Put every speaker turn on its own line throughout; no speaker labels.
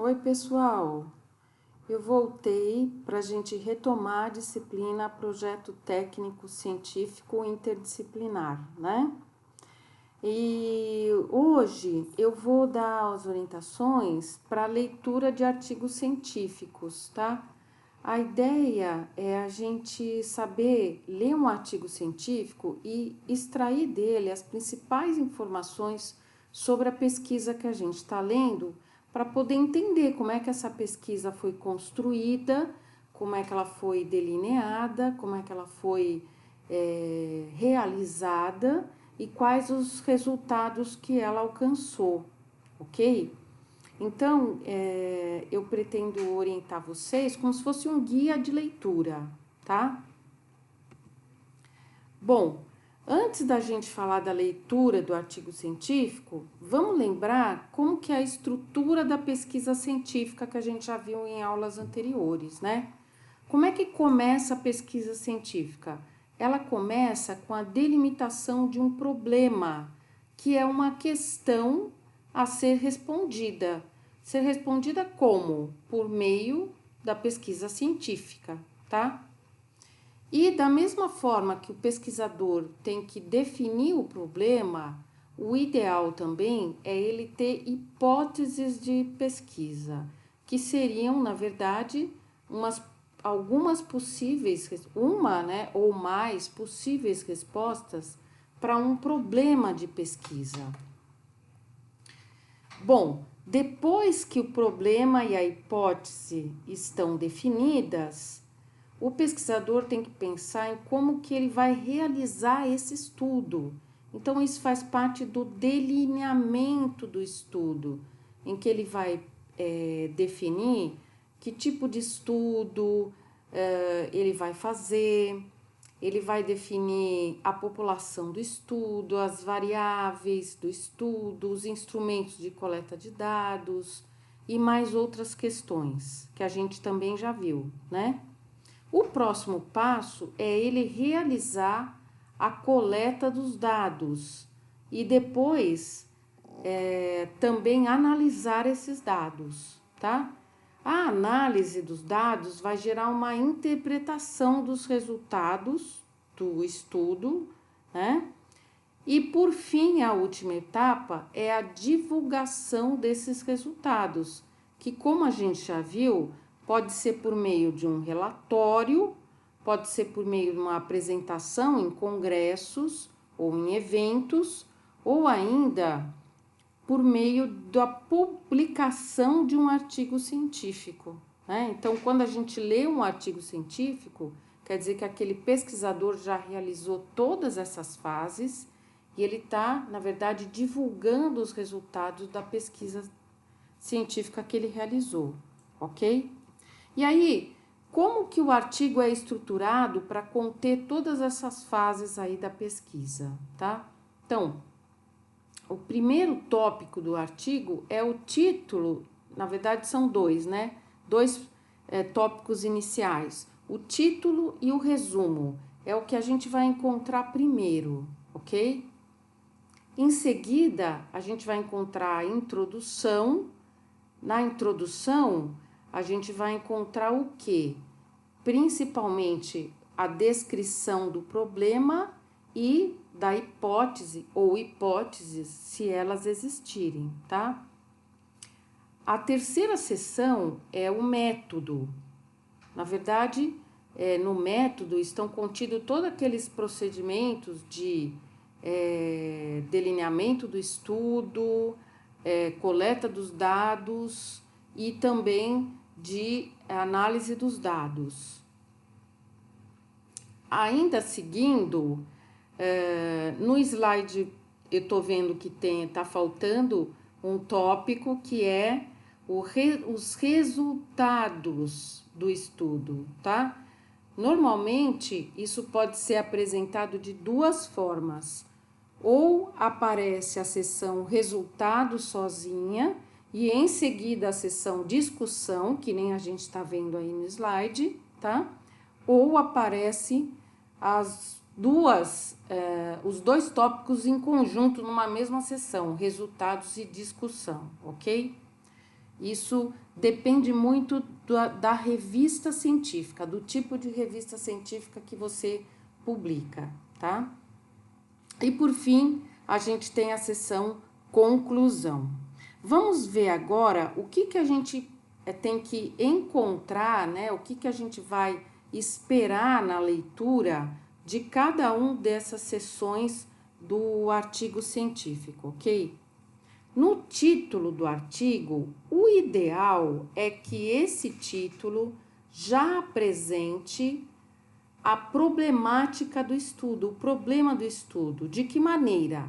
Oi, pessoal. Eu voltei para a gente retomar a disciplina Projeto Técnico Científico Interdisciplinar, né? E hoje eu vou dar as orientações para a leitura de artigos científicos, tá? A ideia é a gente saber ler um artigo científico e extrair dele as principais informações sobre a pesquisa que a gente está lendo, para poder entender como é que essa pesquisa foi construída, como é que ela foi delineada, como é que ela foi realizada e quais os resultados que ela alcançou, ok? Então, eu pretendo orientar vocês como se fosse um guia de leitura, tá? Bom, antes da gente falar da leitura do artigo científico, vamos lembrar como que é a estrutura da pesquisa científica que a gente já viu em aulas anteriores, né? Como é que começa a pesquisa científica? Ela começa com a delimitação de um problema, que é uma questão a ser respondida. Ser respondida como? Por meio da pesquisa científica, tá? E da mesma forma que o pesquisador tem que definir o problema, o ideal também é ele ter hipóteses de pesquisa, que seriam, na verdade, algumas possíveis, uma, né, ou mais possíveis respostas para um problema de pesquisa. Bom, depois que o problema e a hipótese estão definidas, o pesquisador tem que pensar em como que ele vai realizar esse estudo. Então, isso faz parte do delineamento do estudo, em que ele vai definir que tipo de estudo ele vai fazer, ele vai definir a população do estudo, as variáveis do estudo, os instrumentos de coleta de dados e mais outras questões que a gente também já viu, né? O próximo passo é ele realizar a coleta dos dados e depois também analisar esses dados, tá? A análise dos dados vai gerar uma interpretação dos resultados do estudo, né? E por fim, a última etapa é a divulgação desses resultados, que, como a gente já viu, pode ser por meio de um relatório, pode ser por meio de uma apresentação em congressos ou em eventos, ou ainda por meio da publicação de um artigo científico, né? Então, quando a gente lê um artigo científico, quer dizer que aquele pesquisador já realizou todas essas fases e ele está, na verdade, divulgando os resultados da pesquisa científica que ele realizou, ok? E aí, como que o artigo é estruturado para conter todas essas fases aí da pesquisa, tá? Então, o primeiro tópico do artigo é o título, na verdade são dois, né? Dois tópicos iniciais, o título e o resumo. É o que a gente vai encontrar primeiro, ok? Em seguida, a gente vai encontrar a introdução. Na introdução, a gente vai encontrar o quê? Principalmente a descrição do problema e da hipótese ou hipóteses, se elas existirem, tá? A terceira seção é o método. Na verdade, no método estão contidos todos aqueles procedimentos de delineamento do estudo, coleta dos dados e também de análise dos dados. Ainda seguindo, no slide eu estou vendo que está faltando um tópico que é os resultados do estudo, tá? Normalmente, isso pode ser apresentado de duas formas. Ou aparece a seção resultado sozinha e em seguida a seção discussão, que nem a gente está vendo aí no slide, tá? Ou aparece os dois tópicos em conjunto numa mesma seção, resultados e discussão, ok? Isso depende muito da revista científica, do tipo de revista científica que você publica, tá? E por fim, a gente tem a seção conclusão. Vamos ver agora o que a gente tem que encontrar, né? O que a gente vai esperar na leitura de cada um dessas seções do artigo científico, ok? No título do artigo, o ideal é que esse título já apresente a problemática do estudo, o problema do estudo. De que maneira?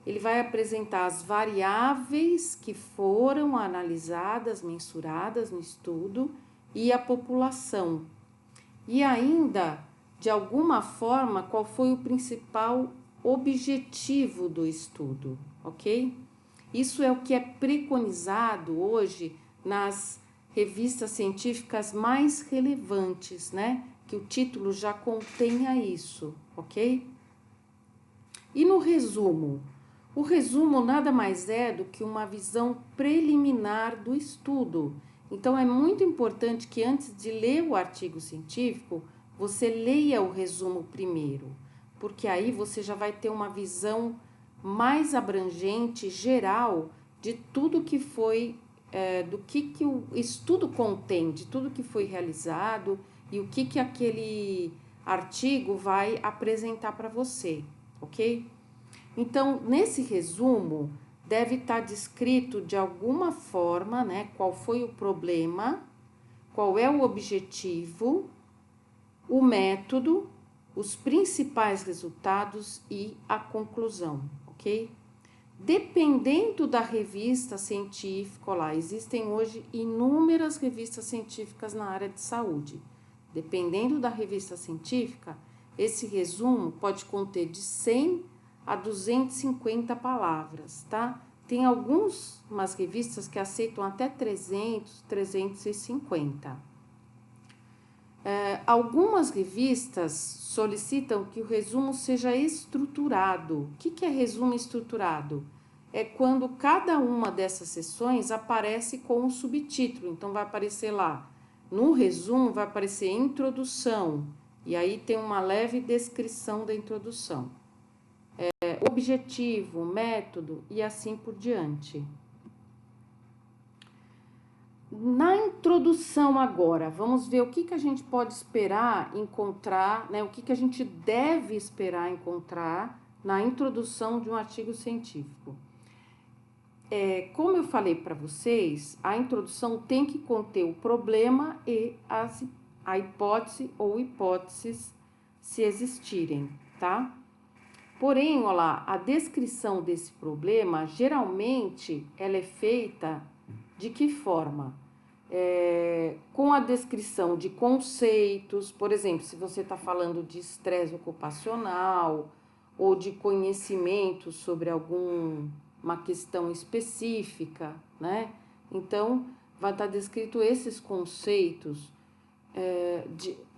Ele vai apresentar as variáveis que foram analisadas, mensuradas no estudo e a população. E ainda, de alguma forma, qual foi o principal objetivo do estudo, ok? Isso é o que é preconizado hoje nas revistas científicas mais relevantes, né? Que o título já contenha isso, ok? E no resumo? O resumo nada mais é do que uma visão preliminar do estudo. Então, é muito importante que antes de ler o artigo científico, você leia o resumo primeiro, porque aí você já vai ter uma visão mais abrangente, geral, de tudo que foi, do que o estudo contém, de tudo que foi realizado e o que aquele artigo vai apresentar para você, ok? Então, nesse resumo, deve estar descrito de alguma forma, né, qual foi o problema, qual é o objetivo, o método, os principais resultados e a conclusão, ok? Dependendo da revista científica, lá existem hoje inúmeras revistas científicas na área de saúde. Dependendo da revista científica, esse resumo pode conter de 100 a 250 palavras, tá? Tem umas revistas que aceitam até 300, 350. Algumas revistas solicitam que o resumo seja estruturado. O que é resumo estruturado? É quando cada uma dessas seções aparece com um subtítulo. Então, vai aparecer lá, no resumo vai aparecer introdução, e aí tem uma leve descrição da introdução. Objetivo, método e assim por diante. Na introdução agora, vamos ver o que a gente pode esperar encontrar, né? O que a gente deve esperar encontrar na introdução de um artigo científico. Como eu falei para vocês, a introdução tem que conter o problema e a hipótese ou hipóteses, se existirem, tá? Porém, olha lá, a descrição desse problema, geralmente, ela é feita de que forma? Com a descrição de conceitos, por exemplo, se você está falando de estresse ocupacional ou de conhecimento sobre uma questão específica, né? Então, vai estar descrito esses conceitos.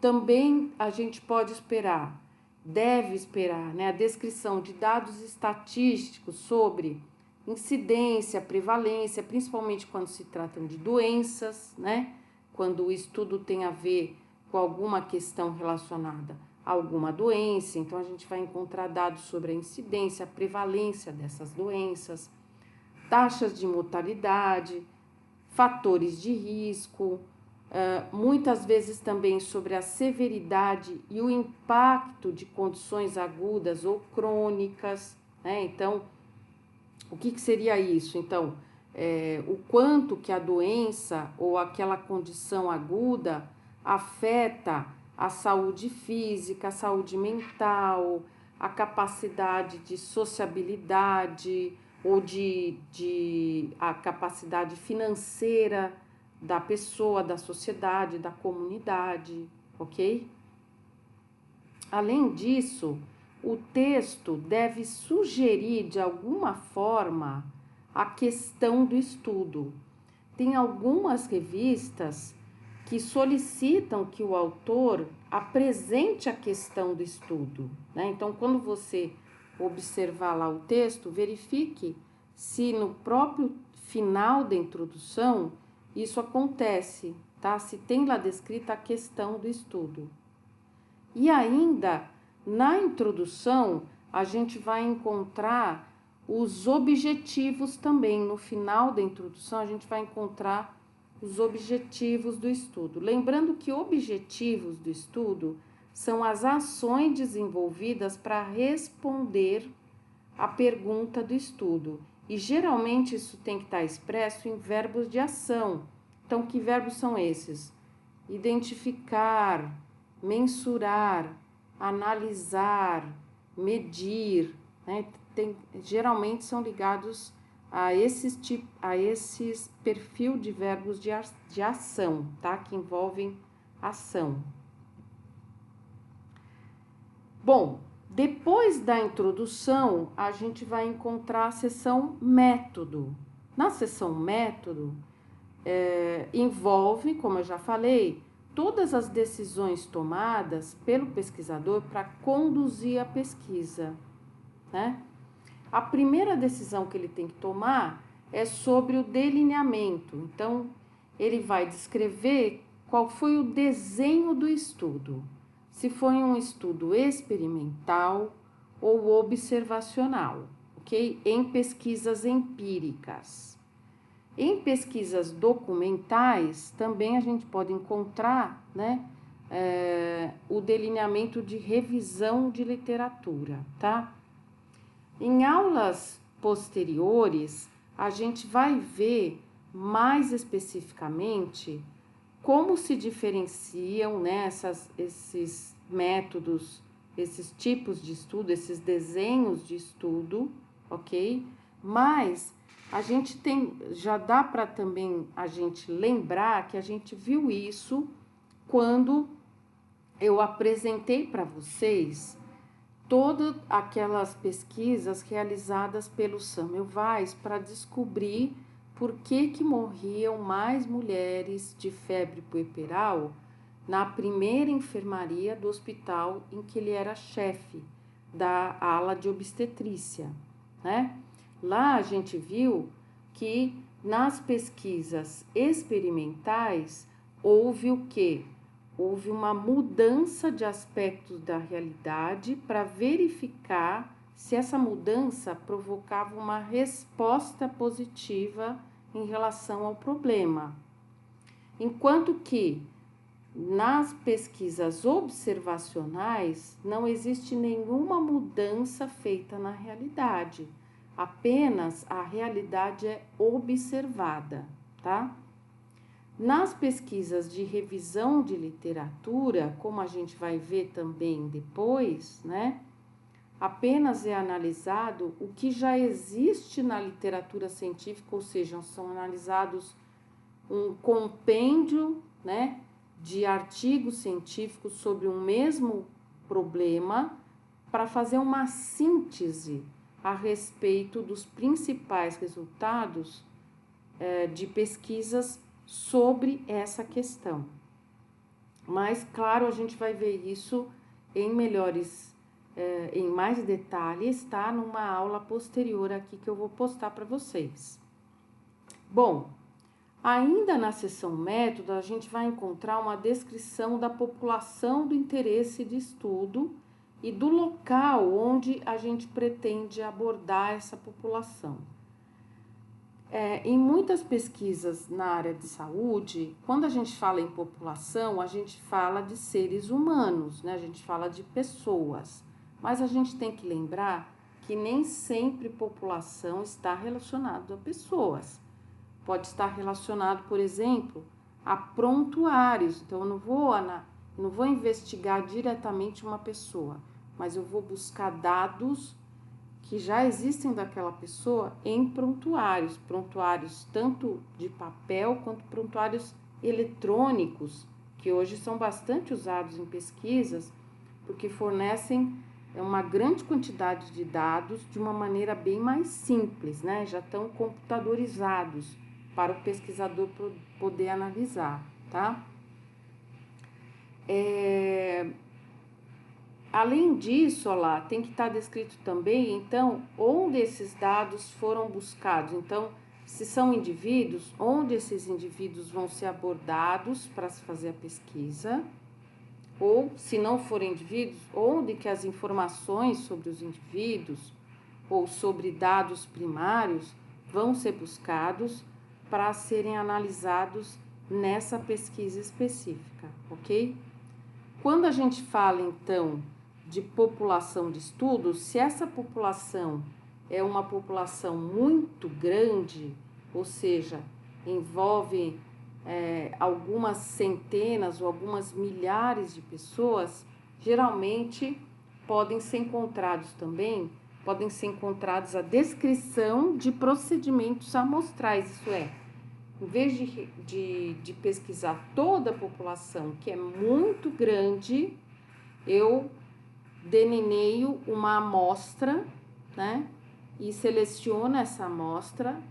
Também a gente pode esperar, deve esperar, né, a descrição de dados estatísticos sobre incidência, prevalência, principalmente quando se tratam de doenças, né? Quando o estudo tem a ver com alguma questão relacionada a alguma doença, então a gente vai encontrar dados sobre a incidência, a prevalência dessas doenças, taxas de mortalidade, fatores de risco, muitas vezes também sobre a severidade e o impacto de condições agudas ou crônicas, né? Então, o que seria isso? Então, o quanto que a doença ou aquela condição aguda afeta a saúde física, a saúde mental, a capacidade de sociabilidade ou a capacidade financeira da pessoa, da sociedade, da comunidade, ok? Além disso, o texto deve sugerir de alguma forma a questão do estudo. Tem algumas revistas que solicitam que o autor apresente a questão do estudo, né? Então, quando você observar lá o texto, verifique se no próprio final da introdução isso acontece, tá? Se tem lá descrita a questão do estudo. E ainda, na introdução, a gente vai encontrar os objetivos também. No final da introdução, a gente vai encontrar os objetivos do estudo. Lembrando que objetivos do estudo são as ações desenvolvidas para responder a pergunta do estudo. E geralmente isso tem que estar expresso em verbos de ação. Então, que verbos são esses? Identificar, mensurar, analisar, medir, né? Geralmente são ligados a esses perfil de verbos de ação, tá? Que envolvem ação. Bom, depois da introdução, a gente vai encontrar a seção método. Na seção método, envolve, como eu já falei, todas as decisões tomadas pelo pesquisador para conduzir a pesquisa, né? A primeira decisão que ele tem que tomar é sobre o delineamento. Então, ele vai descrever qual foi o desenho do estudo. Se foi um estudo experimental ou observacional, ok? Em pesquisas empíricas. Em pesquisas documentais, também a gente pode encontrar, né, o delineamento de revisão de literatura, tá? Em aulas posteriores, a gente vai ver mais especificamente como se diferenciam, né, esses métodos, esses tipos de estudo, esses desenhos de estudo, ok? Mas a gente já dá para também a gente lembrar que a gente viu isso quando eu apresentei para vocês todas aquelas pesquisas realizadas pelo Semmelweis para descobrir por que morriam mais mulheres de febre puerperal na primeira enfermaria do hospital em que ele era chefe da ala de obstetrícia, né? Lá a gente viu que nas pesquisas experimentais houve o quê? Houve uma mudança de aspectos da realidade para verificar se essa mudança provocava uma resposta positiva em relação ao problema. Enquanto que nas pesquisas observacionais não existe nenhuma mudança feita na realidade, apenas a realidade é observada, tá? Nas pesquisas de revisão de literatura, como a gente vai ver também depois, né, apenas é analisado o que já existe na literatura científica, ou seja, são analisados um compêndio, né, de artigos científicos sobre um mesmo problema para fazer uma síntese a respeito dos principais resultados de pesquisas sobre essa questão. Mas, claro, a gente vai ver isso em em mais detalhes, tá? Numa aula posterior aqui que eu vou postar para vocês. Bom, ainda na seção método, a gente vai encontrar uma descrição da população do interesse de estudo e do local onde a gente pretende abordar essa população. Em muitas pesquisas na área de saúde, quando a gente fala em população, a gente fala de seres humanos, né? A gente fala de pessoas. Mas a gente tem que lembrar que nem sempre população está relacionado a pessoas. Pode estar relacionado, por exemplo, a prontuários. Então, eu não vou investigar diretamente uma pessoa, mas eu vou buscar dados que já existem daquela pessoa em prontuários tanto de papel quanto prontuários eletrônicos, que hoje são bastante usados em pesquisas, porque fornecem uma grande quantidade de dados de uma maneira bem mais simples, né? Já estão computadorizados para o pesquisador poder analisar, tá? Além disso, ó tem que estar descrito também, então, onde esses dados foram buscados. Então, Se são indivíduos, onde esses indivíduos vão ser abordados para se fazer a pesquisa, ou, se não forem indivíduos, onde que as informações sobre os indivíduos ou sobre dados primários vão ser buscados para serem analisados nessa pesquisa específica, ok? Quando a gente fala, então, de população de estudos, se essa população é uma população muito grande, ou seja, envolve algumas centenas ou algumas milhares de pessoas, geralmente podem ser encontrados a descrição de procedimentos amostrais, isso é, em vez de pesquisar toda a população, que é muito grande, eu delineio uma amostra, né? E seleciono essa amostra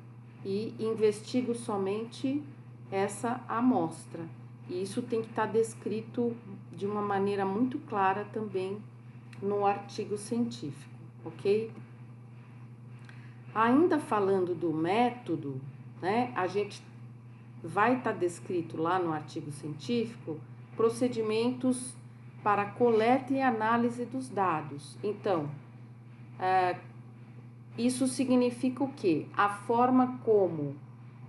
e investigo somente essa amostra. E isso tem que estar descrito de uma maneira muito clara também no artigo científico, ok? Ainda falando do método, né? A gente vai estar descrito lá no artigo científico procedimentos para coleta e análise dos dados. Então, isso significa o quê? A forma como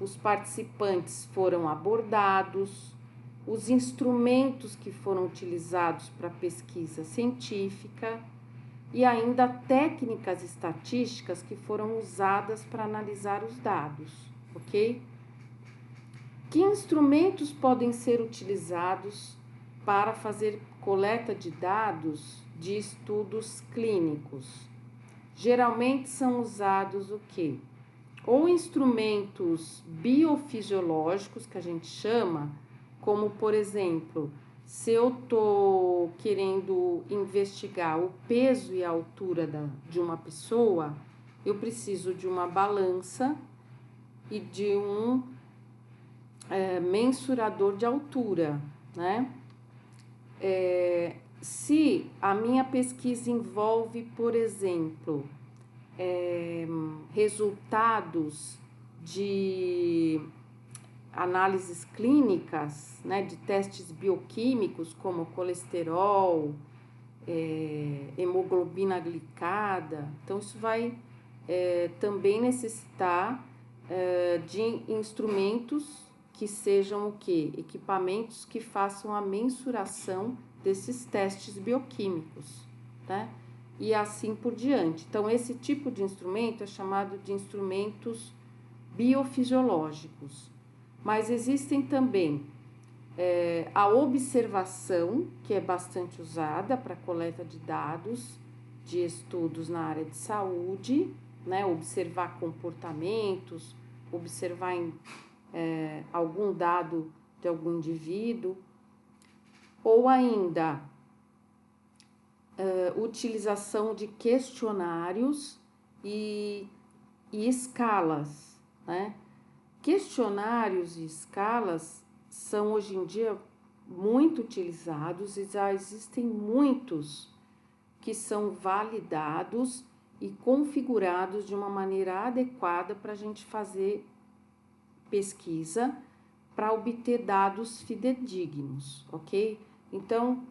os participantes foram abordados, os instrumentos que foram utilizados para pesquisa científica e ainda técnicas estatísticas que foram usadas para analisar os dados, ok? Que instrumentos podem ser utilizados para fazer coleta de dados de estudos clínicos? Geralmente são usados o quê? Ou instrumentos biofisiológicos, que a gente chama, como, por exemplo, se eu estou querendo investigar o peso e a altura de uma pessoa, eu preciso de uma balança e de um mensurador de altura, né? Se a minha pesquisa envolve, por exemplo, resultados de análises clínicas, né, de testes bioquímicos como colesterol, hemoglobina glicada, então isso vai também necessitar de instrumentos que sejam o quê? Equipamentos que façam a mensuração desses testes bioquímicos, né? E assim por diante. Então, esse tipo de instrumento é chamado de instrumentos biofisiológicos. Mas existem também a observação, que é bastante usada para coleta de dados de estudos na área de saúde, né? Observar comportamentos, observar algum dado de algum indivíduo, ou ainda utilização de questionários e escalas, né? Questionários e escalas são hoje em dia muito utilizados e já existem muitos que são validados e configurados de uma maneira adequada para a gente fazer pesquisa para obter dados fidedignos, ok? Então,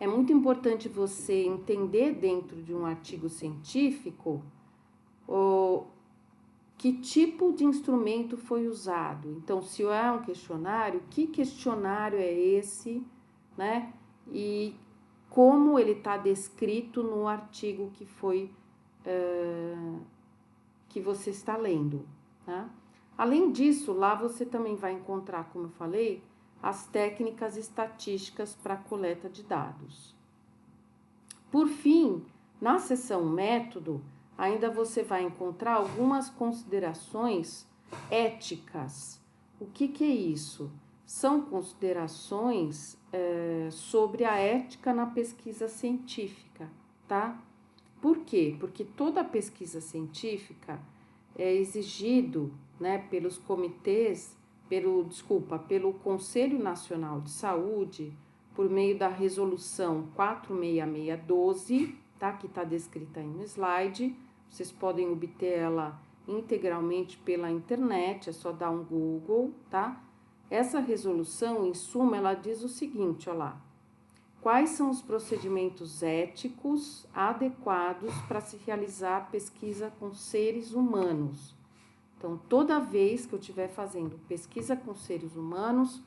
é muito importante você entender dentro de um artigo científico que tipo de instrumento foi usado. Então, se é um questionário, que questionário é esse, né? E como ele está descrito no artigo que foi que você está lendo, tá? Além disso, lá você também vai encontrar, como eu falei, as técnicas estatísticas para coleta de dados. Por fim, na seção método, ainda você vai encontrar algumas considerações éticas. O que é isso? São considerações sobre a ética na pesquisa científica, tá? Por quê? Porque toda pesquisa científica é exigido, né, pelos comitês, pelo Conselho Nacional de Saúde, por meio da resolução 46612, tá? Que está descrita aí no slide. Vocês podem obter ela integralmente pela internet, é só dar um Google, tá? Essa resolução, em suma, ela diz o seguinte, ó lá. Quais são os procedimentos éticos adequados para se realizar pesquisa com seres humanos? Então, toda vez que eu estiver fazendo pesquisa com seres humanos,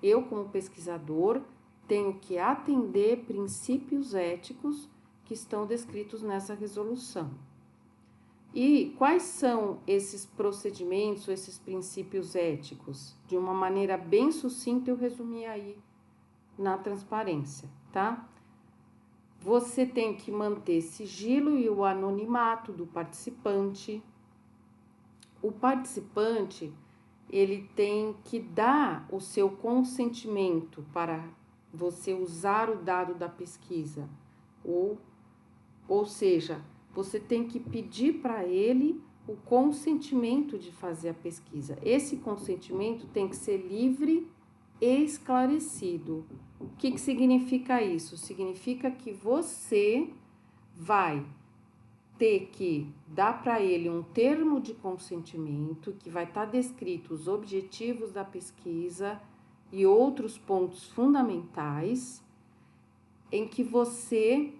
eu, como pesquisador, tenho que atender princípios éticos que estão descritos nessa resolução. E quais são esses procedimentos, esses princípios éticos? De uma maneira bem sucinta, eu resumi aí na transparência, tá? Você tem que manter sigilo e o anonimato do participante. O participante, ele tem que dar o seu consentimento para você usar o dado da pesquisa. Ou seja, você tem que pedir para ele o consentimento de fazer a pesquisa. Esse consentimento tem que ser livre e esclarecido. O que significa isso? Significa que você vai ter que dar para ele um termo de consentimento que vai estar descrito os objetivos da pesquisa e outros pontos fundamentais, em que você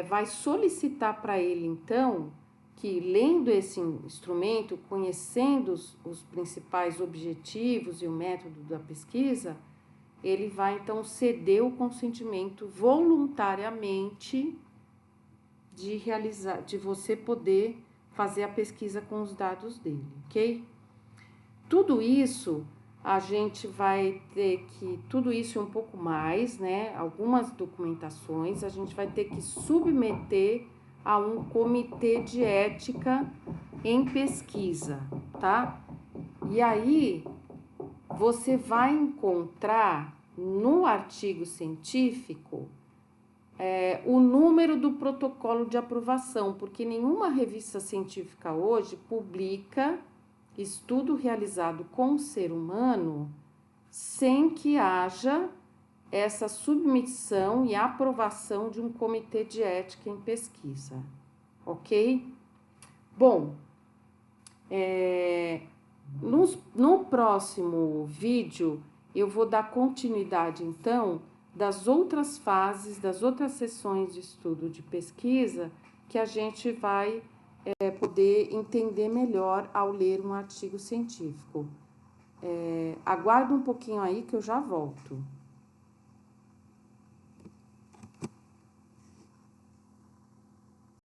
vai solicitar para ele, então, que lendo esse instrumento, conhecendo os principais objetivos e o método da pesquisa, ele vai, então, ceder o consentimento voluntariamente de você poder fazer a pesquisa com os dados dele, ok? Tudo isso a gente vai ter que, tudo isso e um pouco mais, né? Algumas documentações a gente vai ter que submeter a um comitê de ética em pesquisa, tá? E aí você vai encontrar no artigo científico o número do protocolo de aprovação, porque nenhuma revista científica hoje publica estudo realizado com o ser humano sem que haja essa submissão e aprovação de um comitê de ética em pesquisa, ok? Bom, no próximo vídeo eu vou dar continuidade, então, das outras fases, das outras sessões de estudo de pesquisa que a gente vai poder entender melhor ao ler um artigo científico. Aguarda um pouquinho aí que eu já volto.